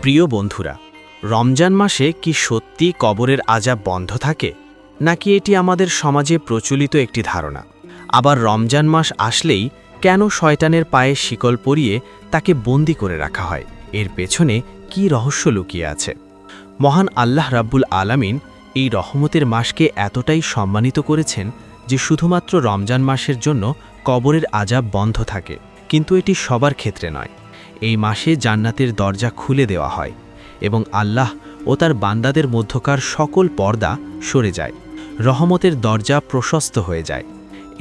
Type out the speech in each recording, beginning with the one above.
প্রিয় বন্ধুরা, রমজান মাসে কি সত্যি কবরের আযাব বন্ধ থাকে, নাকি এটি আমাদের সমাজে প্রচলিত একটি ধারণা? আবার রমজান মাস আসলেই কেন শয়তানের পায়ে শিকল পরিয়ে তাকে বন্দি করে রাখা হয়? এর পেছনে কি রহস্য লুকিয়ে আছে? মহান আল্লাহ রাব্বুল আলামিন এই রহমতের মাসকে এতটাই সম্মানিত করেছেন যে শুধুমাত্র রমজান মাসের জন্য কবরের আযাব বন্ধ থাকে। কিন্তু এটি সবার ক্ষেত্রে নয়। এই মাসে জান্নাতের দরজা খুলে দেওয়া হয় এবং আল্লাহ ও তার বান্দাদের মধ্যকার সকল পর্দা সরে যায়। রহমতের দরজা প্রশস্ত হয়ে যায়।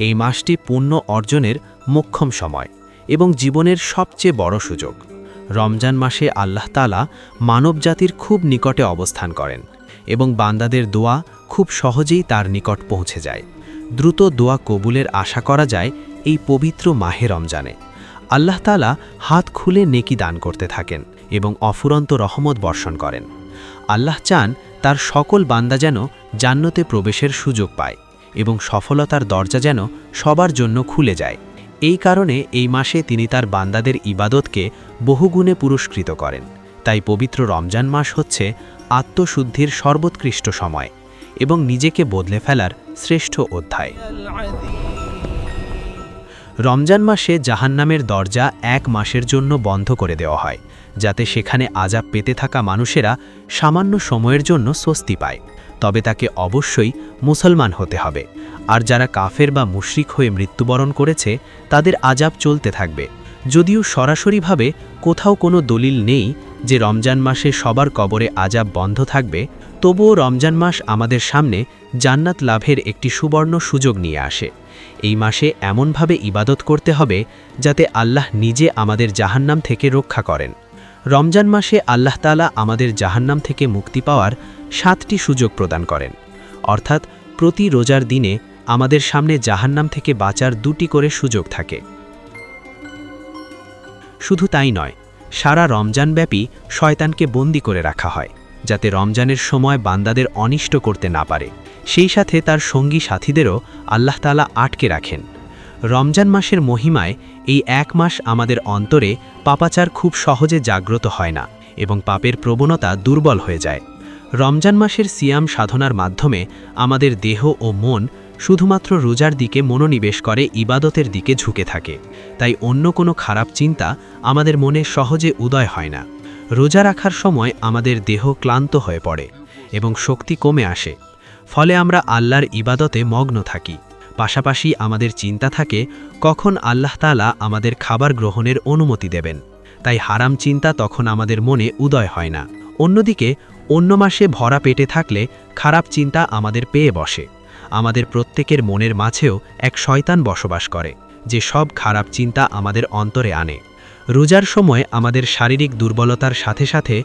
এই মাসটি পুণ্য অর্জনের মোক্ষম সময় এবং জীবনের সবচেয়ে বড় সুযোগ। রমজান মাসে আল্লাহ তাআলা মানবজাতির খুব নিকটে অবস্থান করেন এবং বান্দাদের দোয়া খুব সহজেই তার নিকট পৌঁছে যায়। দ্রুত দোয়া কবুলের আশা করা যায় এই পবিত্র মাহে রমজানে। আল্লাহ তাআলা হাত খুলে নেকি দান করতে থাকেন এবং অফুরন্ত রহমত বর্ষণ করেন। আল্লাহ চান তার সকল বান্দা যেন জান্নাতে প্রবেশের সুযোগ পায় এবং সফলতার দরজা যেন সবার জন্য খুলে যায়। এই কারণে এই মাসে তিনি তার বান্দাদের ইবাদতকে বহুগুণে পুরস্কৃত করেন। তাই পবিত্র রমজান মাস হচ্ছে আত্মশুদ্ধির সর্বোৎকৃষ্ট সময় এবং নিজেকে বদলে ফেলার শ্রেষ্ঠ অধ্যায়। রমজান মাসে জাহান্নামের দরজা 1 মাসের জন্য বন্ধ করে দেওয়া হয়, যাতে সেখানে আযাব পেতে থাকা মানুষেরা সামান্য সময়ের জন্য স্বস্তি পায়। তবে তাকে অবশ্যই মুসলমান হতে হবে, আর যারা কাফের বা মুশরিক হয়ে মৃত্যুবরণ করেছে তাদের আযাব চলতে থাকবে। যদিও সরাসরিভাবে কোথাও কোনো দলিল নেই যে রমজান মাসে সবার কবরে আযাব বন্ধ থাকবে, তবুও রমজান মাস আমাদের সামনে জান্নাত লাভের একটি সুবর্ণ সুযোগ নিয়ে আসে। এই মাসে এমনভাবে ইবাদত করতে হবে যাতে আল্লাহ নিজে আমাদের জাহান্নাম থেকে রক্ষা করেন। রমজান মাসে আল্লাহ তাআলা আমাদের জাহান্নাম থেকে মুক্তি পাওয়ার 7টি সুযোগ প্রদান করেন, অর্থাৎ প্রতি রোজার দিনে আমাদের সামনে জাহান্নাম থেকে বাঁচার 2টি করে সুযোগ থাকে। শুধু তাই নয়, সারা রমজানব্যাপী শয়তানকে বন্দী করে রাখা হয়, যাতে রমজানের সময় বান্দাদের অনিষ্ট করতে না পারে। সেই সাথে তার সঙ্গী সাথীদেরও আল্লাহ তাআলা আটকে রাখেন। রমজান মাসের মহিমায় এই 1 মাস আমাদের অন্তরে পাপাচার খুব সহজে জাগ্রত হয় না এবং পাপের প্রবণতা দুর্বল হয়ে যায়। রমজান মাসের সিয়াম সাধনার মাধ্যমে আমাদের দেহ ও মন শুধুমাত্র রোজার দিকে মনোনিবেশ করে, ইবাদতের দিকে ঝুঁকে থাকে। তাই অন্য কোনো খারাপ চিন্তা আমাদের মনে সহজে উদয় হয় না। রোজা রাখার সময় আমাদের দেহ ক্লান্ত হয়ে পড়ে এবং শক্তি কমে আসে, ফলে আমরা আল্লাহর ইবাদতে মগ্ন থাকি। পাশাপাশি আমাদের চিন্তা থাকে কখন আল্লাহ তাআলা আমাদের খাবার গ্রহণের অনুমতি দেবেন। তাই হারাম চিন্তা তখন আমাদের মনে উদয় হয় না। অন্যদিকে অন্য মাসে ভরা পেটে থাকলে খারাপ চিন্তা আমাদের পেয়ে বসে। আমাদের প্রত্যেকের মনের মাঝেও এক শয়তান বসবাস করে, যে সব খারাপ চিন্তা আমাদের অন্তরে আনে। রোজার সময় আমাদের শারীরিক দুর্বলতার সাথে সাথে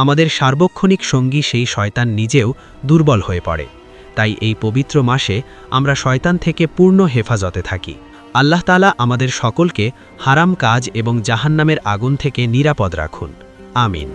আমাদের সার্বক্ষণিক সঙ্গী সেই শয়তান নিজেও দুর্বল হয়ে পড়ে। তাই এই পবিত্র মাসে আমরা শয়তান থেকে পূর্ণ হেফাজতে থাকি। আল্লাহ তাআলা আমাদের সকলকে হারাম কাজ এবং জাহান্নামের আগুন থেকে নিরাপদ রাখুন। আমিন।